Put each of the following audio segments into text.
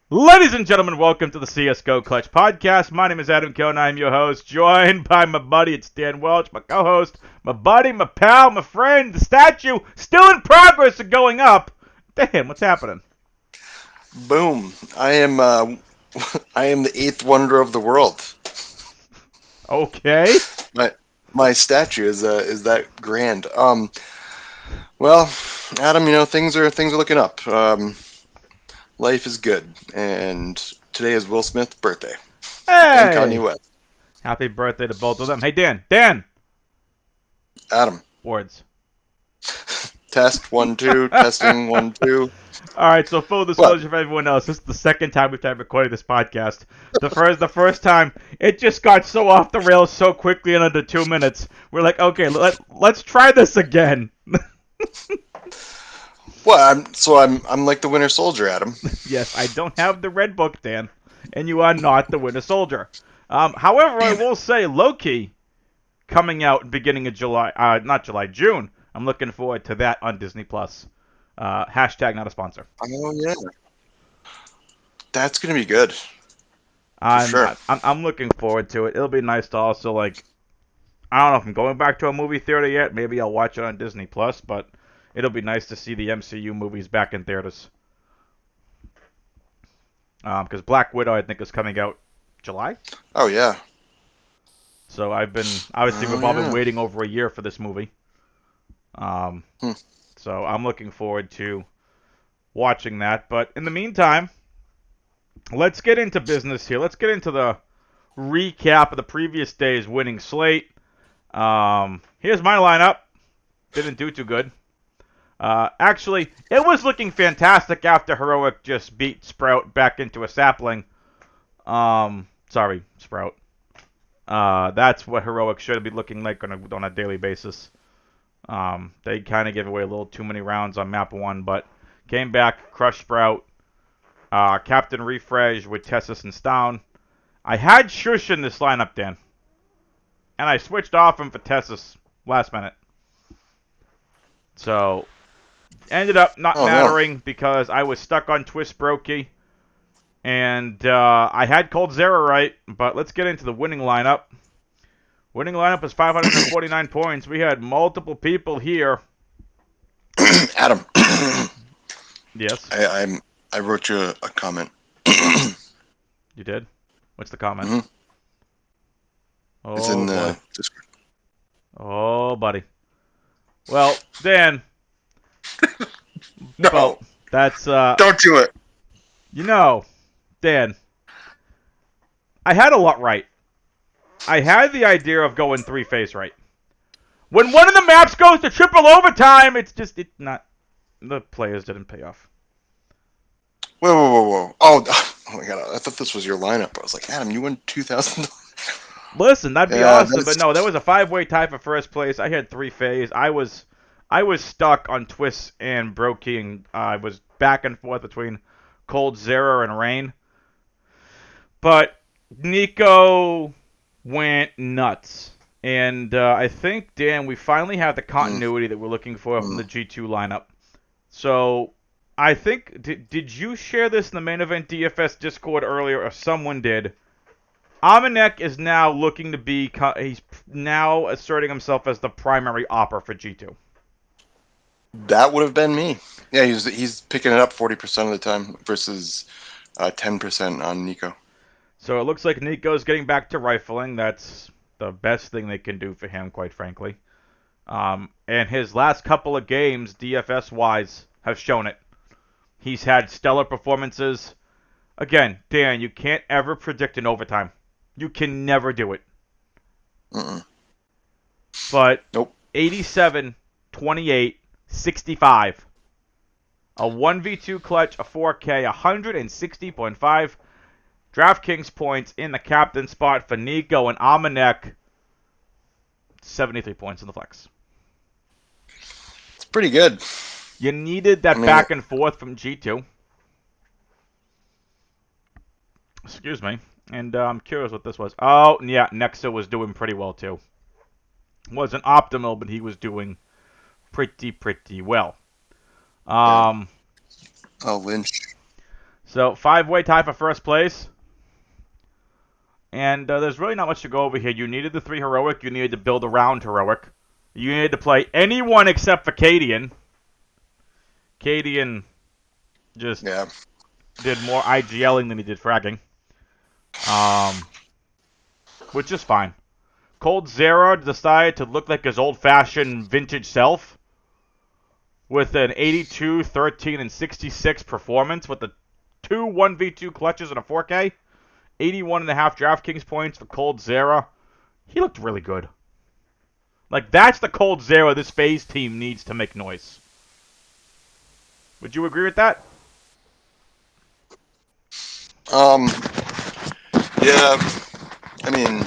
Ladies and gentlemen, welcome to the CSGO Clutch Podcast. My name is Adam Cohn. I'm your host, joined by my buddy, it's Dan Welch, my co-host, my buddy, my pal, my friend, the statue, still in progress of going up. Dan, what's happening? Boom! I am I am the eighth wonder of the world. Okay. My my statue is that grand. Well, Adam, things are looking up. Life is good, and today is Will Smith's birthday and Kanye Hey! West. Happy birthday to both of them. Hey, Dan. Dan! Adam, Words. test 1 2, testing 1 2. Alright, so full What? disclosure for everyone else, this is the second time we've tried recording this podcast. The first time, it just got so off the rails so quickly in under 2 minutes. We're like, okay, let's try this again. What? I'm like the Winter Soldier, Adam. Yes, I don't have the red book, Dan, and you are not the Winter Soldier. However, I Damn it! will say Loki coming out beginning of July, not July, June. I'm looking forward to that on Disney Plus. Hashtag not a sponsor. Oh yeah, that's gonna be good for I'm, sure. I'm looking forward to it. It'll be nice to also I don't know if I'm going back to a movie theater yet. Maybe I'll watch it on Disney Plus, but it'll be nice to see the MCU movies back in theaters. Because Black Widow, I think, is coming out July. Oh yeah. So obviously Oh we've all been yeah. waiting over a year for this movie. Um, Hmm. so I'm looking forward to watching that. But in the meantime, let's get into business here. Let's get into the recap of the previous day's winning slate. Here's my lineup. Didn't do too good. Actually, it was looking fantastic after Heroic just beat Sprout back into a sapling. Sorry, Sprout. That's what Heroic should be looking like on a daily basis. They kind of gave away a little too many rounds on map 1, but came back, crushed Sprout. Captain Refresh with Tessus and Stown. I had Shush in this lineup, Dan, and I switched off him for Tessus last minute. So, ended up not Oh no. mattering because I was stuck on Twist Brokey, and I had Cold Zero right, but let's get into the winning lineup. Winning lineup is 549 points. We had multiple people here. Adam, Yes, I wrote you a comment. hmm you did. What's the comment? It's Oh in boy. the Discord. Oh buddy. Well, Dan. Well, No, that's don't do it. you know, Dan. I had a lot right. I had the idea of going 3-phase right. When one of the maps goes to triple overtime, it not the players didn't pay off. Whoa, whoa, whoa, whoa. Oh, oh my god! I thought this was your lineup. I was like, Adam, you won 2,000. Listen, that'd be Yeah, awesome, but that's no, there was a 5-way tie for first place. I had 3-phase. I was stuck on twists and Brokey, and I was back and forth between Cold Zero and Rain. But Nico went nuts. And I think, Dan, we finally have the mm, continuity that we're looking for from mm. the G2 lineup. So I think, did you share this in the main event DFS Discord earlier, or someone did? Amanek is now looking to be, he's now asserting himself as the primary opper for G2. That would have been me. Yeah, he's picking it up 40% of the time versus 10% on Nico. So it looks like Nico's getting back to rifling. That's the best thing they can do for him, quite frankly. And his last couple of games, DFS-wise, have shown it. He's had stellar performances. Again, Dan, you can't ever predict an overtime. You can never do it. Mm-mm. But Nope. 87, 28, 65. A 1v2 clutch, a 4K, 160.5 Draftkings points in the captain spot for Nico and Amanek. 73 points in the flex. It's pretty good. You needed I that mean, back and forth from G2. Excuse me. And I'm curious what this was. Oh, yeah, Nexa was doing pretty well too. Wasn't optimal, but he was doing pretty well. yeah. Um, Oh, Lynch. So, 5-way tie for first place. And there's really not much to go over here. You needed the 3 heroic. You needed to build around heroic. You needed to play anyone except for Cadian. Cadian just Yeah. did more IGLing than he did fragging. Which is fine. Cold Zero decided to look like his old-fashioned vintage self with an 82, 13, and 66 performance with the 2 1v2 clutches and a 4K. 81.5 Draftkings points for Cold Zero. He looked really good. Like, that's the Cold Zero this phase team needs to make noise. Would you agree with that? Yeah. I mean,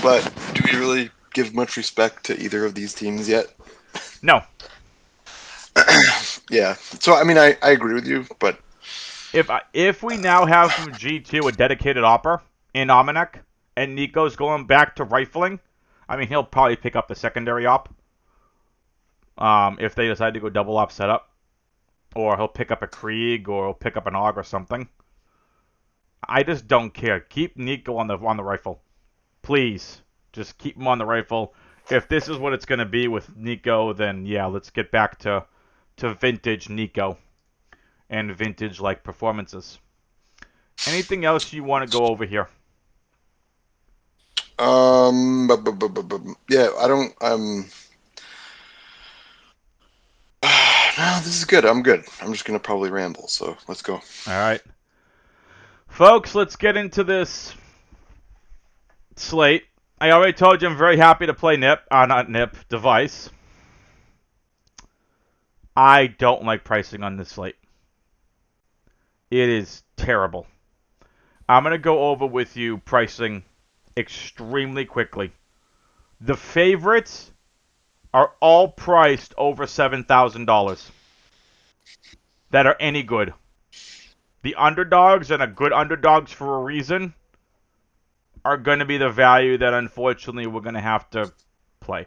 but do we really give much respect to either of these teams yet? No. Yeah. So I mean, I agree with you, but If we now have from G2 a dedicated opper in Almanac, and Nico's going back to rifling, I mean, he'll probably pick up the secondary op. If they decide to go double op setup. Or he'll pick up a Krieg, or he'll pick up an AUG or something. I just don't care. Keep Nico on the rifle. Please. Just keep him on the rifle. If this is what it's going to be with Nico, then yeah, let's get back to vintage Nico. And vintage-like performances. Anything else you want to go over here? yeah, I don't. No, this is good. I'm good. I'm just gonna probably ramble. So let's go. All right. Folks, let's get into this slate. I already told you I'm very happy to play Nip. Not Nip, Device. I don't like pricing on this slate. It is terrible. I'm going to go over with you pricing extremely quickly. The favorites are all priced over $7,000 that are any good. The underdogs, and a good underdogs for a reason, are going to be the value that unfortunately we're going to have to play.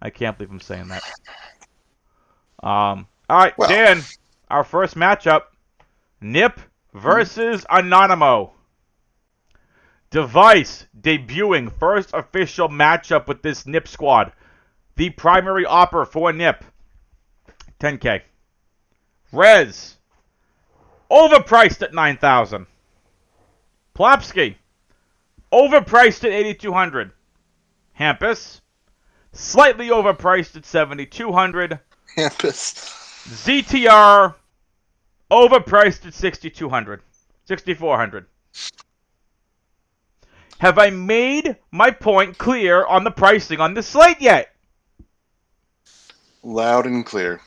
I can't believe I'm saying that. All right, Well, Dan, our first matchup, Nip versus Anonymous. Device debuting first official matchup with this Nip squad. The primary opper for Nip, 10K. Rez, overpriced at 9,000. Plopsky, overpriced at 8,200. Hampus, slightly overpriced at 7,200. campus. ZTR, overpriced at 6,200. 6,400. Have I made my point clear on the pricing on this slate yet? Loud and clear.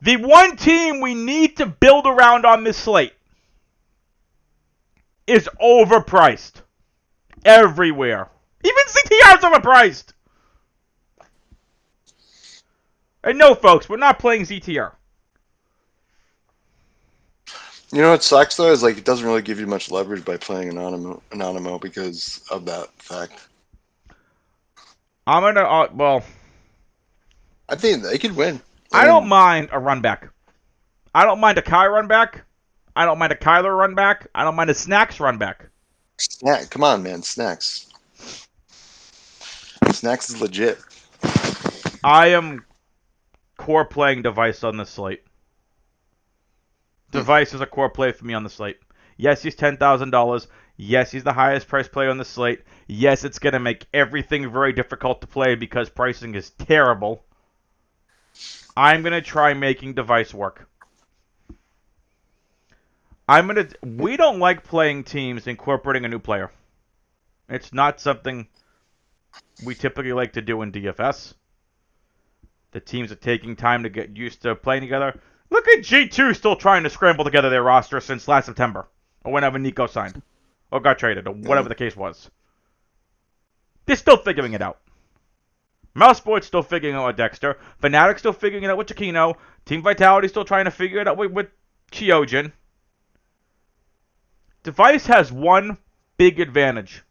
The one team we need to build around on this slate is overpriced. Everywhere. Even CTR is overpriced. And no, folks, we're not playing ZTR. You know what sucks though is like it doesn't really give you much leverage by playing Anonymous because of that fact. I'm going to, well, I think they could win. I don't mind a run back. I don't mind a Kai run back. I don't mind a Kyler run back. I don't mind a Snacks run back. Snack. Come on, man. Snacks. Snacks is legit. I am core playing Device on this slate. Device is a core play for me on the slate. Yes, he's $10,000. Yes, he's the highest price player on the slate. Yes, it's going to make everything very difficult to play because pricing is terrible. I'm going to try making Device work. We don't like playing teams incorporating a new player. It's not something we typically like to do in DFS. The teams are taking time to get used to playing together. Look at G2 still trying to scramble together their roster since last September. Or whenever Nico signed. Or got traded. Or whatever the case was. They're still figuring it out. Mousesport's still figuring it out with Dexter. Fnatic's still figuring it out with Chiquino. Team Vitality's still trying to figure it out with Kyojin. Device has one big advantage.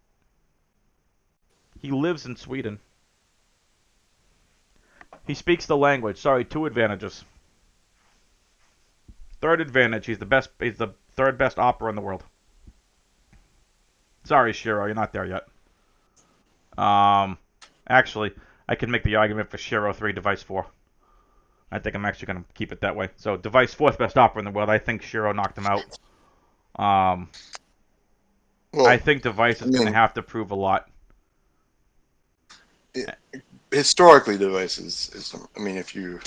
He lives in Sweden. He speaks the language. Sorry, two advantages. Third advantage. He's the best. He's the third best opera in the world. Sorry, Shiro, you're not there yet. Actually, I can make the argument for Shiro 3, Device 4. I think I'm actually going to keep it that way. So, Device 4th best opera in the world. I think Shiro knocked him out. Um, I Well, think Device I is going to mean, have to prove a lot. it, historically, devices is. I mean, if you,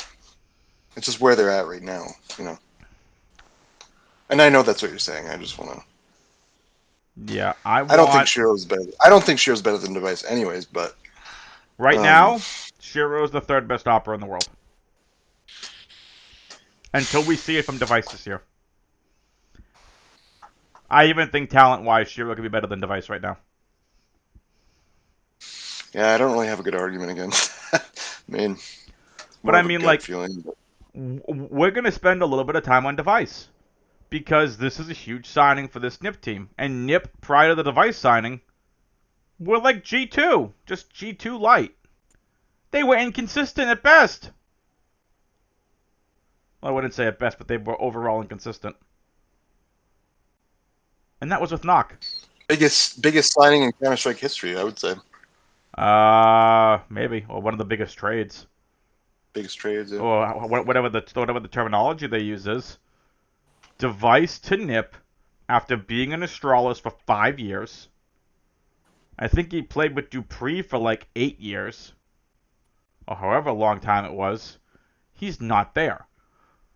it's just where they're at right now. You know, and I know that's what you're saying. I just want to. Yeah, I I don't think want Shiro's better. I don't think Shiro's better than Device, anyways. But right um, now. Shiro's the third best opera in the world until we see it from Device this year. I even think talent-wise, Shiro could be better than Device right now. yeah, I don't really have a good argument against that. I mean, But more I of a mean, gut like, feeling. But we're going to spend a little bit of time on Device because this is a huge signing for this NIP team. And NIP, prior to the Device signing, were like G2, just G2 light. They were inconsistent at best. Well, I wouldn't say at best, but they were overall inconsistent. And that was with Knock. biggest signing in Counter Strike history, I would say. Maybe, or one of the biggest trades, Biggest trades. Yeah. or whatever the terminology they use is. Device to NIP after being an Astralis for 5 years. I think he played with Dupree for like 8 years, or however long time it was. He's not there.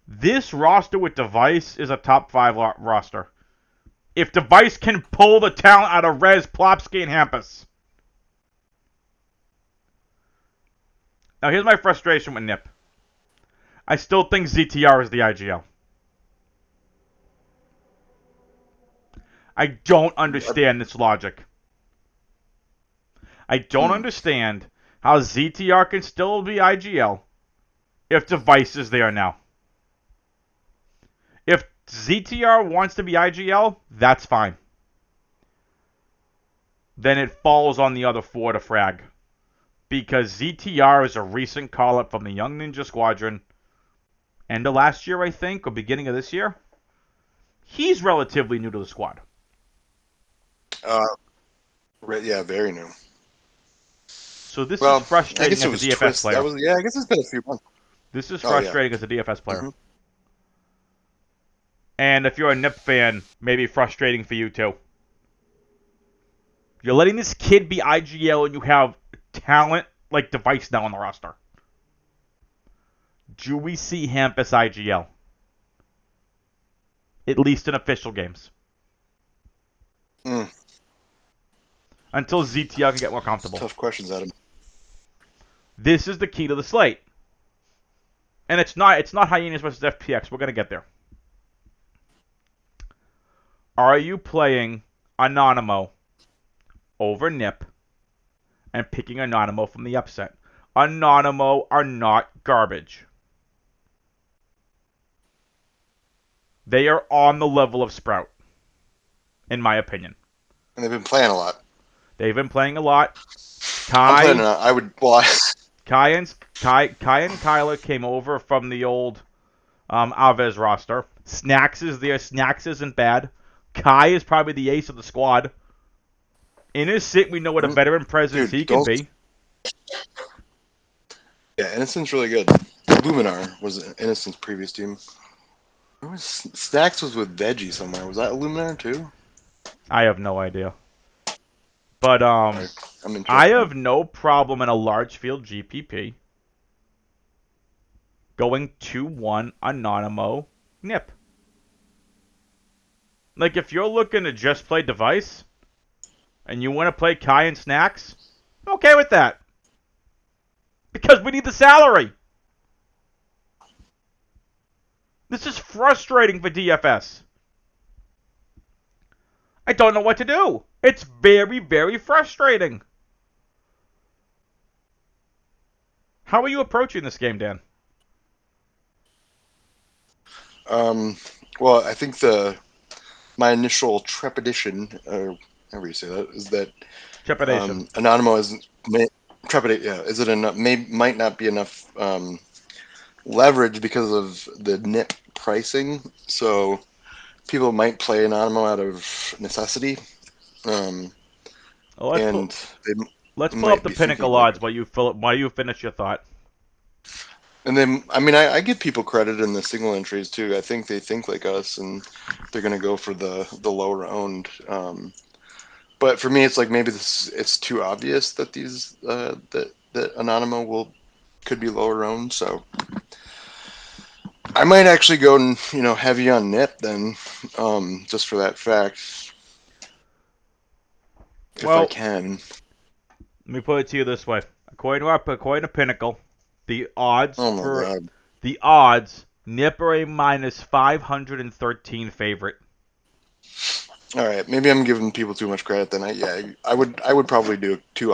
This roster with Device is a top 5 roster. If Device can pull the talent out of Rez, Plopsky, and Hampus. Now here's my frustration with NIP. I still think ZTR is the IGL. I don't understand this logic. I don't Hmm. understand how ZTR can still be IGL if Device is there now. If ZTR wants to be IGL, that's fine. Then it falls on the other four to frag. Because ZTR is a recent call up from the Young Ninja Squadron. End of last year, I think, or beginning of this year. He's relatively new to the squad. Uh, yeah, very new. So this is Well, I frustrating guess it as a was DFS Twist. That player. was yeah. I guess it's been a few months. This is Oh yeah. frustrating as a DFS player. Hmm. And if you're a NIP fan, maybe frustrating for you too. You're letting this kid be IGL and you have talent like Device now on the roster. Do we see Hampus IGL? At least in official games. Mm, Until ZTL can get more comfortable. tough questions, Adam. This is the key to the slate. And it's not Hyenas versus FPX. We're gonna get there. Are you playing Anonymous over NIP and picking Anonymous from the upset? Anonymous are not garbage. They are on the level of Sprout, in my opinion. And they've been playing a lot. They've been playing a lot. I'm playing. Kai, I would. Well, Kai and Kyler came over from the old Alves roster. Snacks is there. Snacks isn't bad. Kai is probably the ace of the squad. Innocent, we know what a veteran presence dude, he can don't. be. Yeah, Innocent's really good. Luminar was Innocent's previous team. Stacks was with Veggie somewhere. Was that Luminar too? I have no idea. But Sorry, I'm I interested. have no problem in a large field GPP going 2-1 Anonymous NIP. Like if you're looking to just play Device and you want to play Kai and Snacks, I'm okay with that. Because we need the salary. This is frustrating for DFS. I don't know what to do. It's very, very frustrating. How are you approaching this game, Dan? Um, well, I think my initial trepidation, or however you say that, is that Trepidation. Anonymous is trepidate. Yeah, is it enough? Might not be enough leverage because of the NIP pricing. So people might play Anonymous out of necessity, um, Well, and they let's pull up might the be thinking pinnacle like. odds while you finish your thought. And then, I mean, I give people credit in the single entries too. I think they think like us, and they're going to go for the lower owned. But for me, it's like maybe it's too obvious that that Anonymous will could be lower owned. So I might actually go and heavy on Nip then, just for that fact, if I Well, can. let me put it to you this way: according to Pinnacle, the odds Oh my for god. the odds, Nip are a minus 513 favorite. All right, maybe I'm giving people too much credit. Then I would probably do two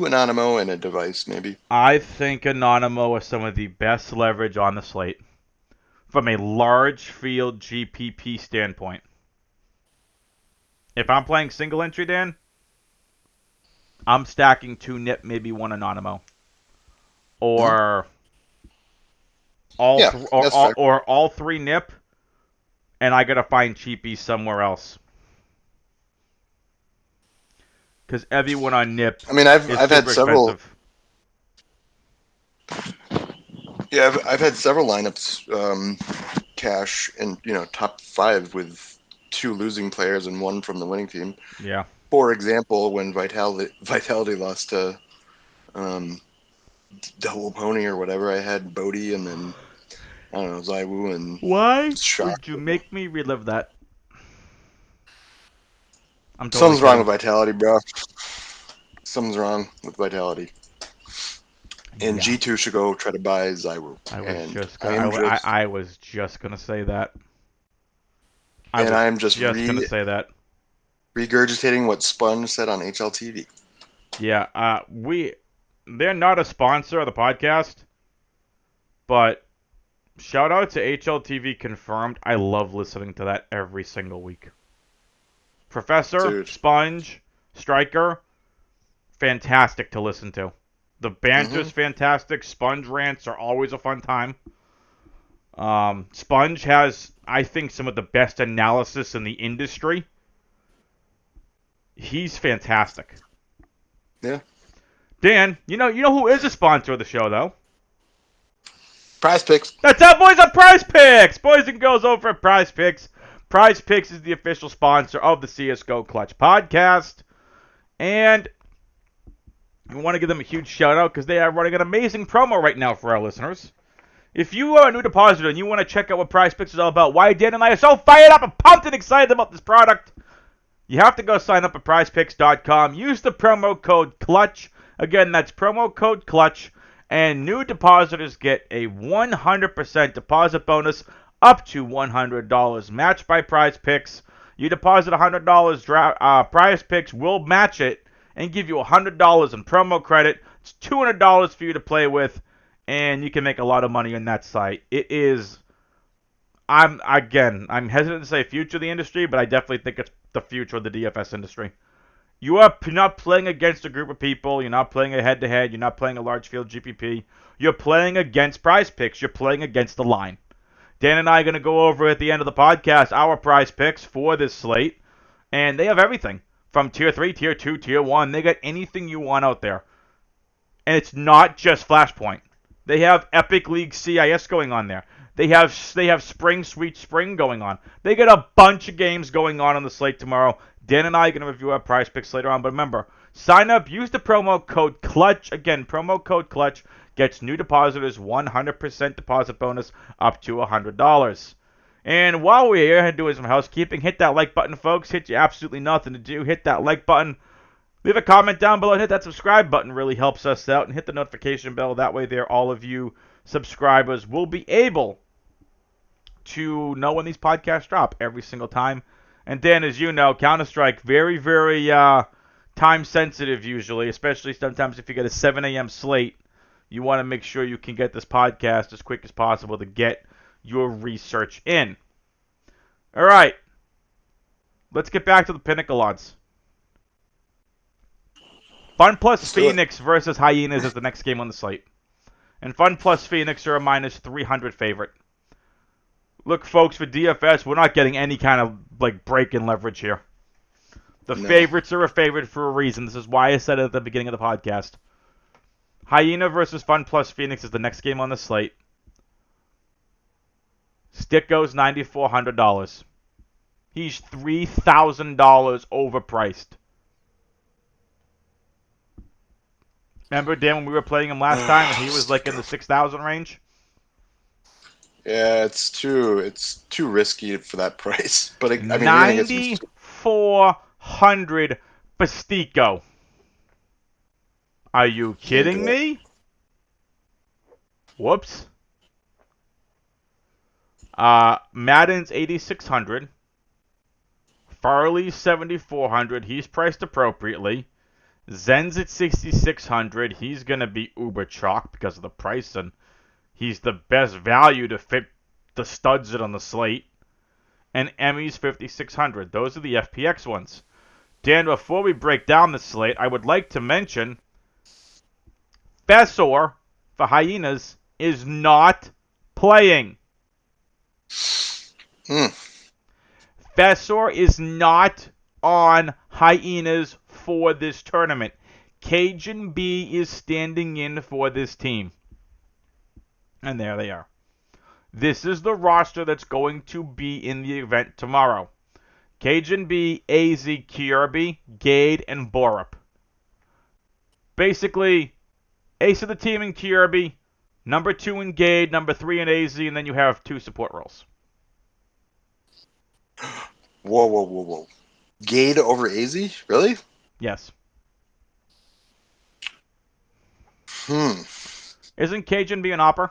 Anonymous and a device maybe. I think Anonymous is some of the best leverage on the slate from a large field GPP standpoint. If I'm playing single entry, Dan, I'm stacking two Nip, maybe one Anonymous, Hmm? or Yeah, that's fair. all three Nip, and I gotta find cheapies somewhere else because everyone on Nip I mean, I've is I've had super several. expensive. Yeah, I've had several lineups cash in top five with two losing players and one from the winning team. Yeah. For example, when Vitality lost to um, Double Pony or whatever, I had Bodhi and then I don't know Zaiwu and Why Shock. would you make me relive that? I'm totally Something's wrong kidding. with Vitality, bro. Something's wrong with Vitality. And Yeah. G2 should go try to buy Zaiwu. I was And just I gonna. am just I was just gonna say that. I and was I am just just gonna say that. regurgitating what Sponge said on HLTV. Yeah. They're not a sponsor of the podcast, but shout out to HLTV confirmed. I love listening to that every single week. Professor, Dude. Sponge, Striker, fantastic to listen to. The Hmm. banter's fantastic. Sponge rants are always a fun time. Sponge has, I think, some of the best analysis in the industry. He's fantastic. Yeah. Dan, you know who is a sponsor of the show though? Prize picks. That's our boys at Prize Picks. Boys and girls over at Prize Picks. Prize Picks is the official sponsor of the CS:GO Clutch podcast, and we want to give them a huge shout out because they are running an amazing promo right now for our listeners. If you are a new depositor and you want to check out what Prize Picks is all about, why Dan and I are so fired up and pumped and excited about this product, you have to go sign up at prizepicks.com. Use the promo code CLUTCH. Again, that's promo code CLUTCH. And new depositors get a 100% deposit bonus up to $100 matched by Prize Picks. You deposit $100, Prize Picks will match it and give you $100 in promo credit. It's $200 for you to play with, and you can make a lot of money on that site. It is I'm hesitant to say future of the industry, but I definitely think it's the future of the DFS industry. You're not playing against a group of people. You're not playing a head-to-head. You're not playing a large field GPP. You're playing against Prize Picks. You're playing against the line. Dan and I are going to go over at the end of the podcast our Prize Picks for this slate, and they have everything from Tier 3, Tier 2, Tier 1. They got anything you want out there. And it's not just Flashpoint. They have Epic League CIS going on there. They have Spring Sweet Spring going on. They got a bunch of games going on the slate tomorrow. Dan and I are going to review our Prize Picks later on. But remember, sign up, use the promo code CLUTCH. Again, promo code CLUTCH gets new depositors 100% deposit bonus up to $100. And while we're here doing some housekeeping, hit that like button, folks. Hit you absolutely nothing to do. Hit that like button. Leave a comment down below and hit that subscribe button. Really helps us out. And hit the notification bell. That way there, all of you subscribers will be able to know when these podcasts drop every single time. And Dan, as you know, Counter-Strike, very, very time sensitive usually, especially sometimes if you get a 7 a.m. slate. You want to make sure you can get this podcast as quick as possible to get your research in. All right. Let's get back to the Pinnacle odds. Fun plus Let's do it. Phoenix versus Hyenas is the next game on the slate. And Fun Plus Phoenix are a minus 300 favorite. Look, folks, for DFS, we're not getting any kind of like break-in leverage here. The No. favorites are a favorite for a reason. This is why I said it at the beginning of the podcast. Hyena versus Fun Plus Phoenix is the next game on the slate. Stick goes $9,400. He's $3,000 overpriced. Remember, Dan, when we were playing him last time and he was like in the 6,000 range? Yeah, it's too risky for that price. But I mean, we're gonna get some. 9,400 Bastico. Are you Can't do kidding it. me? Whoops. Madden's 8,600. Farley's 7,400. He's priced appropriately. Zen's at 6,600. He's going to be uber chalk because of the price, and he's the best value to fit the studs on the slate. And Emmy's 5,600. Those are the FPX ones. Dan, before we break down the slate, I would like to mention Fessor for Hyenas is not playing. Hmm. Fessor is not on Hyenas for this tournament. Cajun B is standing in for this team. And there they are. This is the roster that's going to be in the event tomorrow. Cajun B, AZ, Kirby, Gade, and Borup. Basically, ace of the team in Kirby, number 2 in Gade, number 3 in AZ, and then you have 2 support roles. Whoa, whoa, whoa, whoa. Gade over AZ? Really? Yes. Hmm. Isn't Cajun B an opera?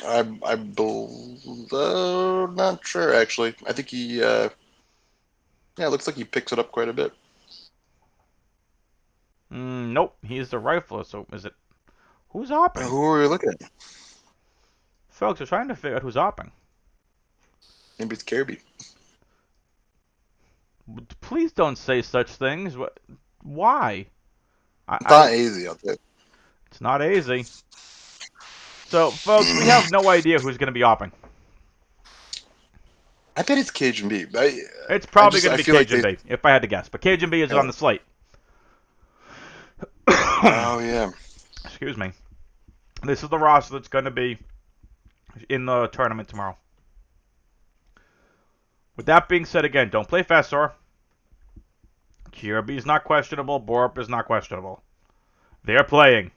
Not sure actually. I think he yeah, it looks like he picks it up quite a bit. Nope, he's the rifler, so is it... Who's opping? Who are we looking at? Folks, we're trying to figure out who's opping. Maybe it's Kirby. Please don't say such things. Why? It's not AZ, I'll tell you. It's not easy. So, folks, we have no idea who's going to be opping. I bet it's Cajun B. It's probably going I to be feel like Cajun B, if I had to guess. But Cajun B is on the slate. Oh yeah. Excuse me. This is the roster that's going to be in the tournament tomorrow. With that being said, again, don't play Fessor. Kirby is not questionable. Borup is not questionable. They're playing.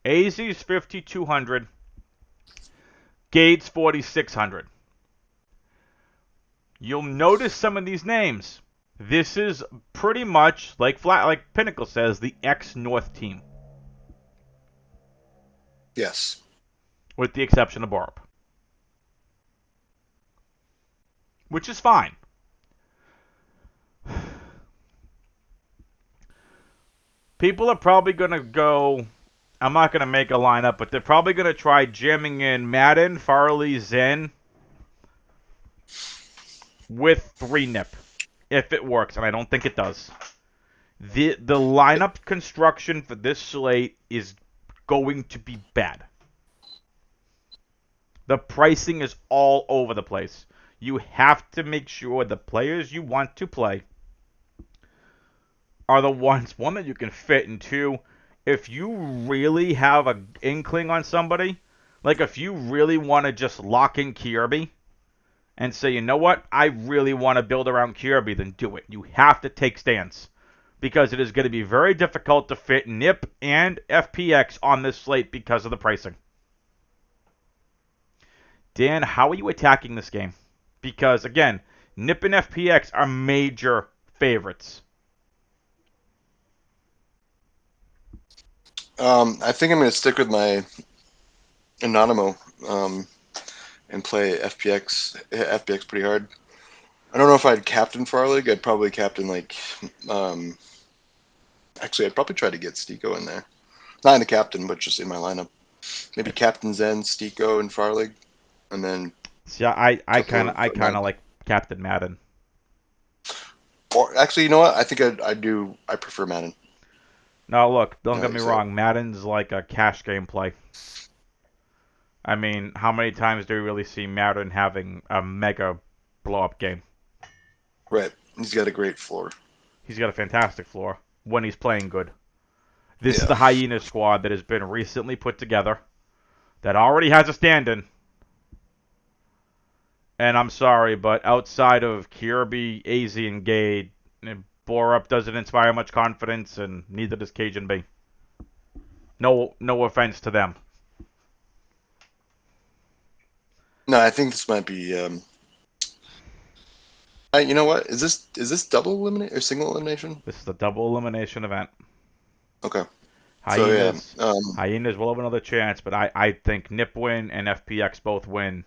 AZ's 5,200. Gade's 4,600. You'll notice some of these names. This is pretty much, like Pinnacle says, the ex-North team. Yes. With the exception of Borup. Which is fine. People are probably going to go... I'm not going to make a lineup, but they're probably going to try jamming in Madden, Farley, Zen with 3-nip. If it works, and I don't think it does. The lineup construction for this slate is going to be bad. The pricing is all over the place. You have to make sure the players you want to play are the ones, one, that you can fit, and two, if you really have an inkling on somebody, like if you really want to just lock in Kirby and say, you know what, I really want to build around Kirby, then do it. You have to take stands. Because it is going to be very difficult to fit NIP and FPX on this slate because of the pricing. Dan, how are you attacking this game? Because, again, NIP and FPX are major favorites. I think I'm going to stick with my Anonymous and play FPX pretty hard. I don't know if I'd captain for our league. I'd probably captain actually, I'd probably try to get Stico in there. Not in the captain, but just in my lineup. Maybe Captain Zen, Stico, and Farlig, and then. See, I kind of like Captain Madden. Or actually, you know what? I think I prefer Madden. Now, look, don't I get me think so. wrong. Madden's like a cash game play. I mean, how many times do we really see Madden having a mega blow-up game? Right. He's got a great floor. He's got a fantastic floor when he's playing good. This is Yeah. the Hyena squad that has been recently put together that already has a stand-in. And I'm sorry, but outside of Kirby, AZ, and Gade, Borup doesn't inspire much confidence, and neither does Cajun B. No offense to them. No, I think this might be. You know what? Is this double eliminate or single elimination? This is a double elimination event. Okay. So yeah. Hyenas, Hyenas will have another chance, but I think Nipwin and FPX both win.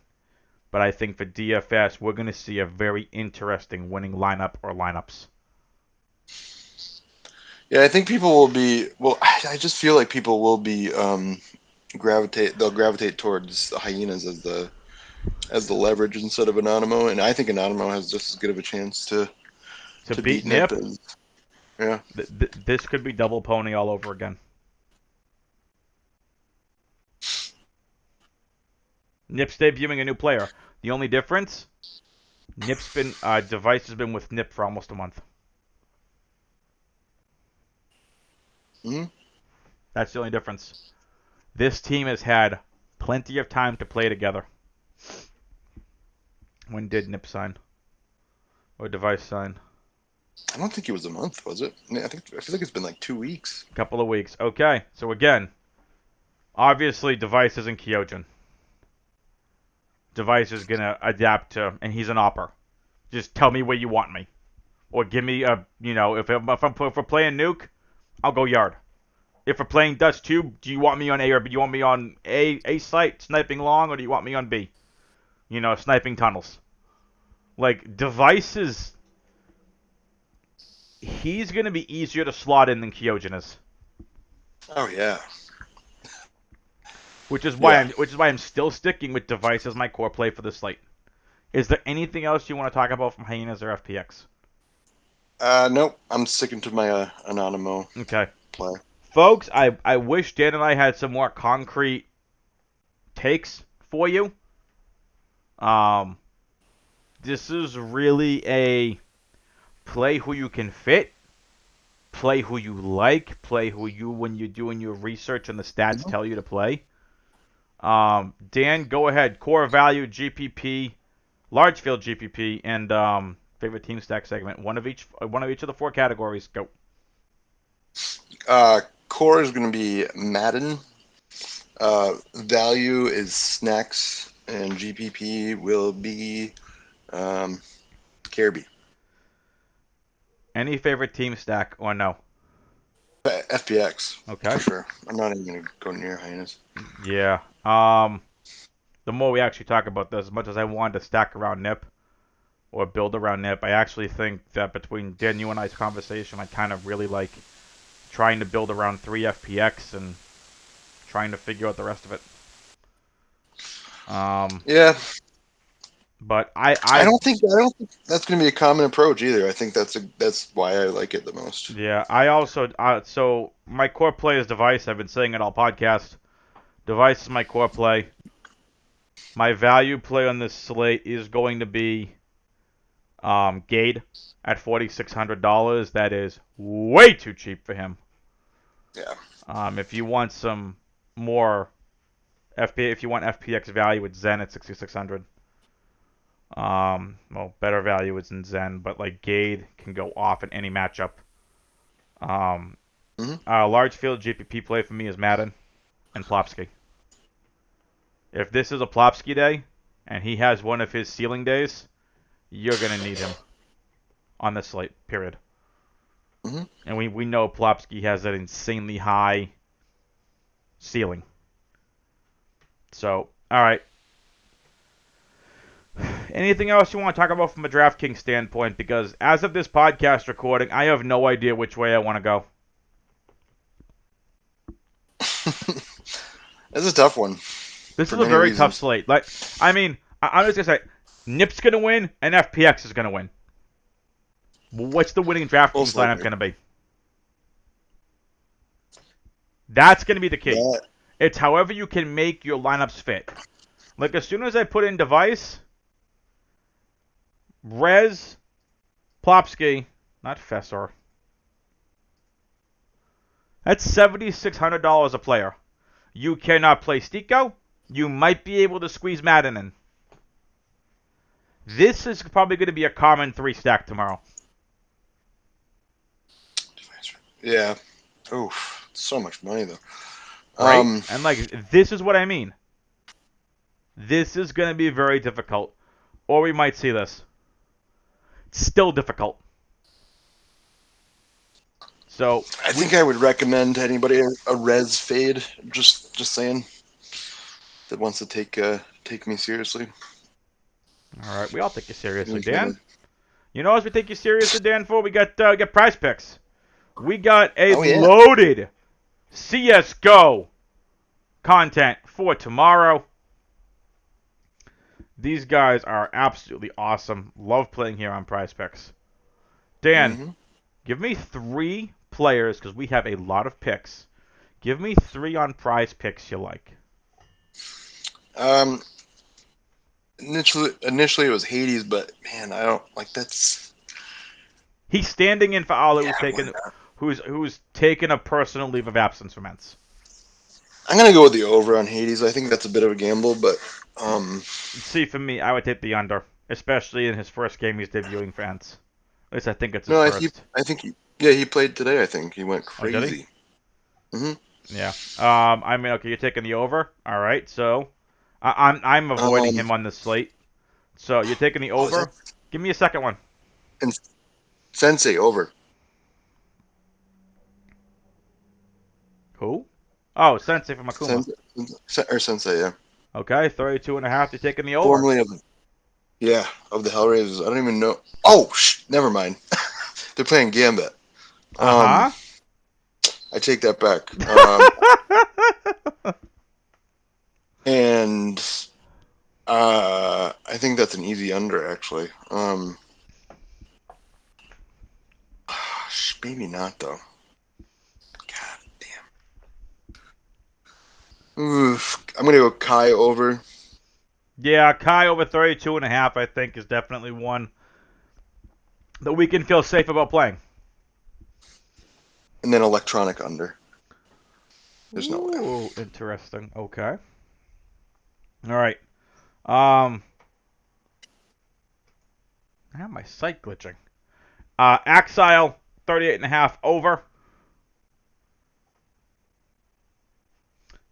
But I think for DFS, we're going to see a very interesting winning lineup or lineups. Yeah, I think people will be. Well, I just feel like people will be gravitate. They'll gravitate towards the hyenas as the leverage instead of Anonymous, and I think Anonymous has just as good of a chance to To beat beat Nip Nip, as yeah. this could be double pony all over again. Nip's debuting a new player. The only difference, Nip's been Device has been with Nip for almost a month. Hmm. That's the only difference. This team has had plenty of time to play together. When did Nip sign? Or Device sign? I don't think it was a month, was it? I feel like it's been like 2 weeks. A couple of weeks. Okay, so again, obviously Device isn't Kyojin. Device is gonna adapt to, and he's an opper. Just tell me where you want me, or give me a, if we're playing Nuke, I'll go Yard. If we're playing Dust Tube, do you want me on A or B? Do you want me on A site sniping long, or do you want me on B? Sniping tunnels. Like Device he's gonna be easier to slot in than Kyojin is. Oh yeah, Which is why yeah. I'm still sticking with Device as my core play for the slate. Is there anything else you want to talk about from Hyenas or FPX? Nope. I'm sticking to my Anonymous Okay. play. Folks, I wish Dan and I had some more concrete takes for you. Um, this is really a play who you can fit, play who you like, play who you, when you're doing your research and the stats Mhm. tell you to play. Dan, go ahead. Core value, GPP, large field GPP, and favorite team stack segment. One of each of the four categories. Go. Core is going to be Madden. Value is snacks, and GPP will be um, Kirby. Any favorite team stack or no? FPX for Okay. sure. I'm not even going to go near hyenas. Yeah. The more we actually talk about this, as much as I wanted to stack around Nip or build around Nip, I actually think that between Dan, you and I's conversation, I kind of really like trying to build around 3 FPX and trying to figure out the rest of it. Yeah, But I don't think that's going to be a common approach either. I think that's why I like it the most. yeah, I also so my core play is Device. I've been saying it all podcast. Device is my core play. My value play on this slate is going to be Gade at $4,600. That is way too cheap for him. Yeah. If you want some more if you want FPX value, it's Zen at 6,600. Well, better value is in Zen, but like Gade can go off in any matchup. Um, Hmm. Large field GPP play for me is Madden and Plopsky. If this is a Plopsky day, and he has one of his ceiling days, you're gonna need him on the slate. Period. Hmm. And we know Plopsky has that insanely high ceiling. So, all right. Anything else you want to talk about from a DraftKings standpoint? Because as of this podcast recording, I have no idea which way I want to go. That's a tough one This for is a many very tough reasons. slate. Like, I mean, I'm just gonna say, Nip's gonna win and FPX is gonna win. What's the winning DraftKings Most lineup likely. gonna be? That's going to be the key. That It's however you can make your lineups fit. Like, as soon as I put in device, Rez, Plopsky, not Fessor. That's $7,600 a player. You cannot play Stico. You might be able to squeeze Madden in. This is probably going to be a common 3-stack tomorrow. yeah. Oof, so much money though. Right? And, like, this is what I mean. This is going to be very difficult. Or we might see this. It's still difficult. So I think I would recommend anybody a res fade. Just saying, that wants to take me seriously. all right, we all take you seriously, Who's Dan. gonna- You know what we take you seriously, Dan? For we got prize picks. We got a Oh yeah. loaded CS:GO content for tomorrow. These guys are absolutely awesome. Love playing here on Prize Picks. Dan, hmm give me 3 players because we have a lot of picks. Give me 3 on Prize Picks you like. Um, initially it was Hades, but man, I don't like that's. He's standing in for Allah, Yeah, why not? who's taken a personal leave of absence from Ents. I'm gonna go with the over on Hades. I think that's a bit of a gamble, but um, See, for me, I would take the under, especially in his first game he's debuting for Ents. At least I think it's his no, first. yeah, he played today. I think he went Oh, did he? crazy. hmm Yeah. I mean, okay, you're taking the over. All right, so I'm avoiding Um, him on this slate. So you're taking the oh, is that over. Give me a second one. and Sensei over? Who? Oh, Sensei from Akuma. Sensei, yeah, Okay, 32.5. You're taking the over. formerly of the Hellraisers. I don't even know. Oh, never mind. They're playing Gambit. Um, Uh I take that back. huh. And I think that's an easy under actually. Maybe not though. God damn. Oof. I'm gonna go Kai over, Yeah, Kai over 32.5. I think is definitely one that we can feel safe about playing. and then Electronic under. There's no way. Ooh, interesting. Okay. All right. Um, I have my site glitching. Axile 38.5 over.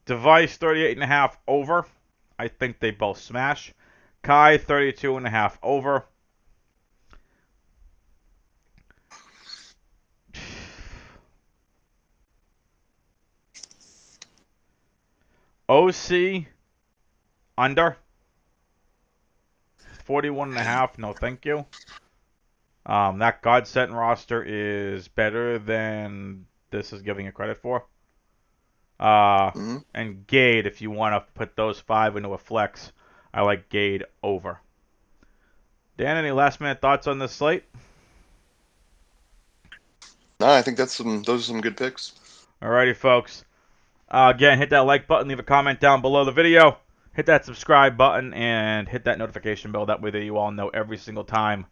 Device 38.5 over. I think they both smash. Kai 32.5 over. OC under 41.5. No, thank you. That God Sent roster is better than this is giving it credit for. hmm And Gade, if you want to put those 5 into a flex, I like Gade over. Dan, any last minute thoughts on this slate? No, I think those are some good picks. Alrighty, folks. Again, hit that like button, leave a comment down below the video, hit that subscribe button, and hit that notification bell. That way that you all know every single time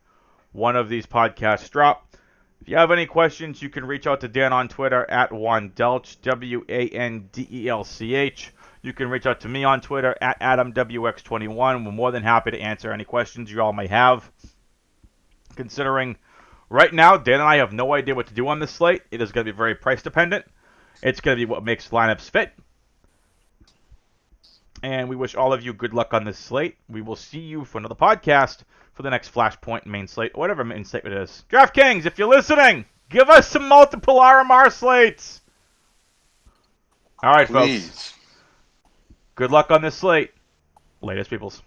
one of these podcasts drop. If you have any questions, you can reach out to Dan on Twitter at Wandelch, WANDELCH. You can reach out to me on Twitter at AdamWX21. We're more than happy to answer any questions you all may have. Considering right now, Dan and I have no idea what to do on this slate. It is going to be very price dependent. It's going to be what makes lineups fit. And we wish all of you good luck on this slate. We will see you for another podcast for the next Flashpoint main slate, or whatever main slate it is. Draftkings, if you're listening, give us some multiple RMR slates. All right, folks. Please. Good luck on this slate. Latest, peoples.